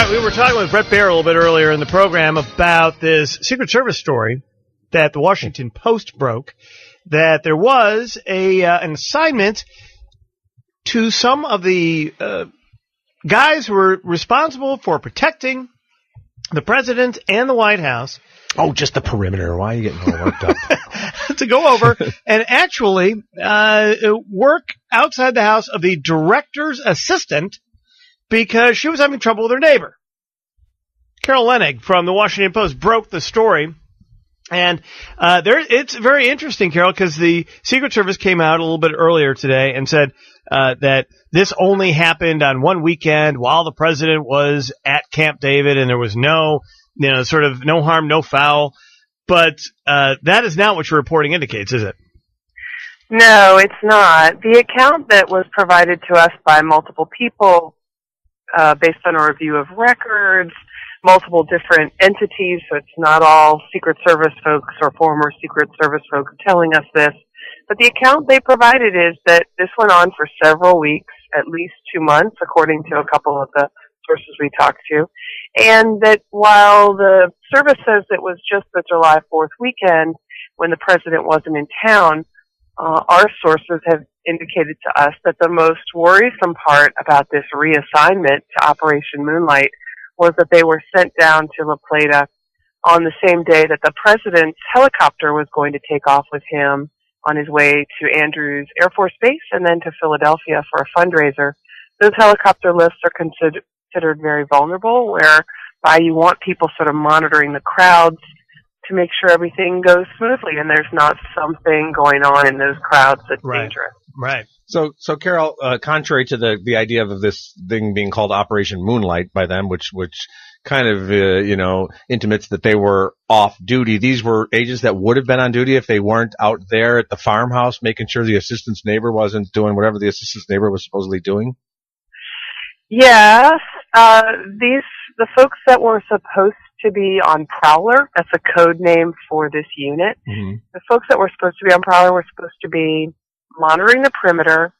right, we were talking with Brett Baer a little bit earlier in the program about this Secret Service story that the Washington Post broke, that there was an assignment to some of the guys who were responsible for protecting the president and the White House. Oh, just the perimeter. Why are you getting all worked up? To go over and actually work outside the house of the director's assistant because she was having trouble with her neighbor. Carol Leonnig from the Washington Post broke the story. And it's very interesting, Carol, because the Secret Service came out a little bit earlier today and said that this only happened on one weekend while the president was at Camp David, and there was no harm, no foul. But that is not what your reporting indicates, is it? No, it's not. The account that was provided to us by multiple people, based on a review of records, multiple different entities, so it's not all Secret Service folks or former Secret Service folks telling us this, but the account they provided is that this went on for several weeks, at least 2 months, according to a couple of the sources we talked to, and that while the service says it was just the July 4th weekend when the president wasn't in town, our sources have indicated to us that the most worrisome part about this reassignment to Operation Moonlight was that they were sent down to La Plata on the same day that the president's helicopter was going to take off with him on his way to Andrews Air Force Base and then to Philadelphia for a fundraiser. Those helicopter lifts are considered very vulnerable, whereby you want people sort of monitoring the crowds to make sure everything goes smoothly and there's not something going on in those crowds that's dangerous. Right. So Carol, contrary to the idea of this thing being called Operation Moonlight by them, which kind of intimates that they were off duty, these were agents that would have been on duty if they weren't out there at the farmhouse making sure the assistant's neighbor wasn't doing whatever the assistant's neighbor was supposedly doing. Yes, the folks that were supposed to be on Prowler, that's a code name for this unit. Mm-hmm. The folks that were supposed to be on Prowler were supposed to be monitoring the perimeter,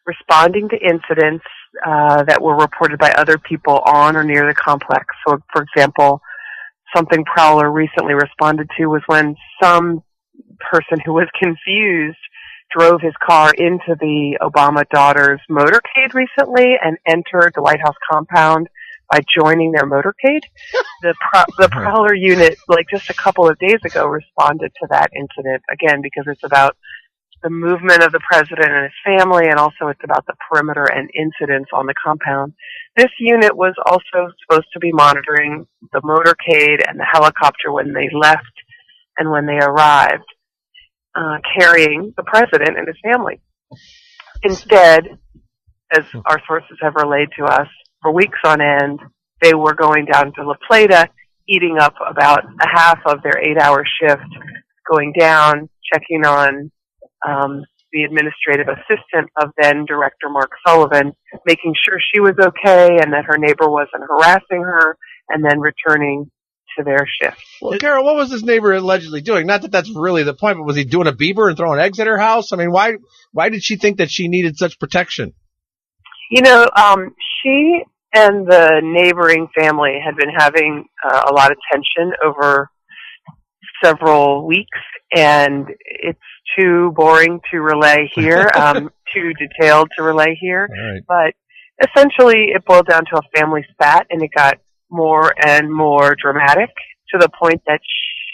responding to incidents that were reported by other people on or near the complex. So, for example, something Prowler recently responded to was when some person who was confused drove his car into the Obama daughter's motorcade recently and entered the White House compound by joining their motorcade. The Prowler unit, like just a couple of days ago, responded to that incident, again, because it's about the movement of the president and his family, and also it's about the perimeter and incidents on the compound. This unit was also supposed to be monitoring the motorcade and the helicopter when they left and when they arrived, carrying the president and his family. Instead, as our sources have relayed to us, for weeks on end, they were going down to La Plata, eating up about a half of their 8-hour shift, going down, checking on the administrative assistant of then Director Mark Sullivan, making sure she was okay and that her neighbor wasn't harassing her, and then returning to their shift. Well, Carol, what was this neighbor allegedly doing? Not that that's really the point, but was he doing a Bieber and throwing eggs at her house? I mean, why did she think that she needed such protection? She and the neighboring family had been having a lot of tension over several weeks, and it's too boring to relay here, too detailed to relay here. Right. But essentially, it boiled down to a family spat, and it got more and more dramatic to the point that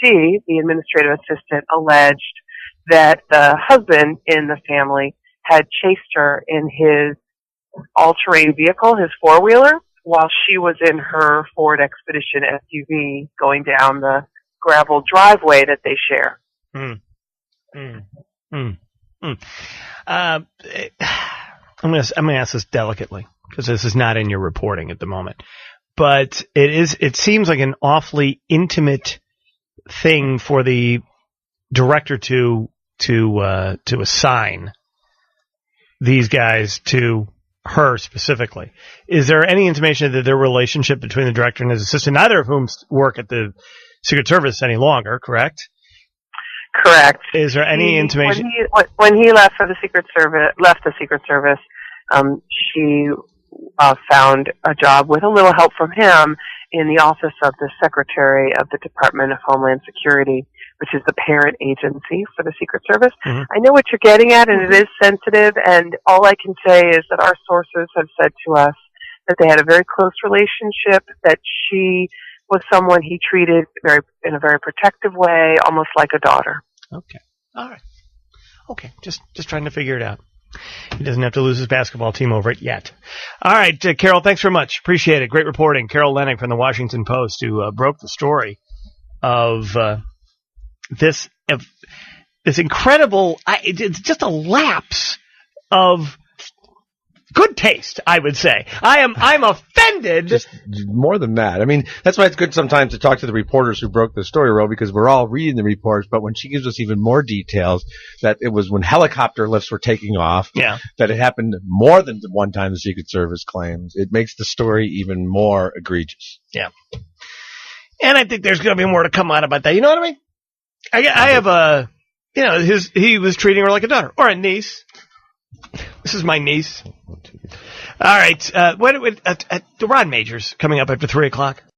she, the administrative assistant, alleged that the husband in the family had chased her in his all-terrain vehicle, his four-wheeler, while she was in her Ford Expedition SUV going down the gravel driveway that they share. I'm going to ask this delicately because this is not in your reporting at the moment, but it seems like an awfully intimate thing for the director to assign these guys to her specifically. Is there any intimation that their relationship between the director and his assistant, neither of whom work at the Secret Service any longer, correct? Correct. Is there any intimation? When he left the Secret Service, she found a job with a little help from him in the office of the Secretary of the Department of Homeland Security, which is the parent agency for the Secret Service. Mm-hmm. I know what you're getting at, and it is sensitive, and all I can say is that our sources have said to us that they had a very close relationship, that she was someone he treated in a very protective way, almost like a daughter. Okay. All right. Okay. Just trying to figure it out. He doesn't have to lose his basketball team over it yet. All right, Carol, thanks very much. Appreciate it. Great reporting. Carol Lennick from the Washington Post, who broke the story of this incredible. It's just a lapse of good taste, I would say. I'm offended. Just more than that. I mean, that's why it's good sometimes to talk to the reporters who broke the story, Ro, because we're all reading the reports, but when she gives us even more details, that it was when helicopter lifts were taking off, that it happened more than one time the Secret Service claims, it makes the story even more egregious. Yeah. And I think there's going to be more to come out about that. You know what I mean? I have he was treating her like a daughter or a niece. This is my niece. All right. The Ron Majors coming up after 3 o'clock.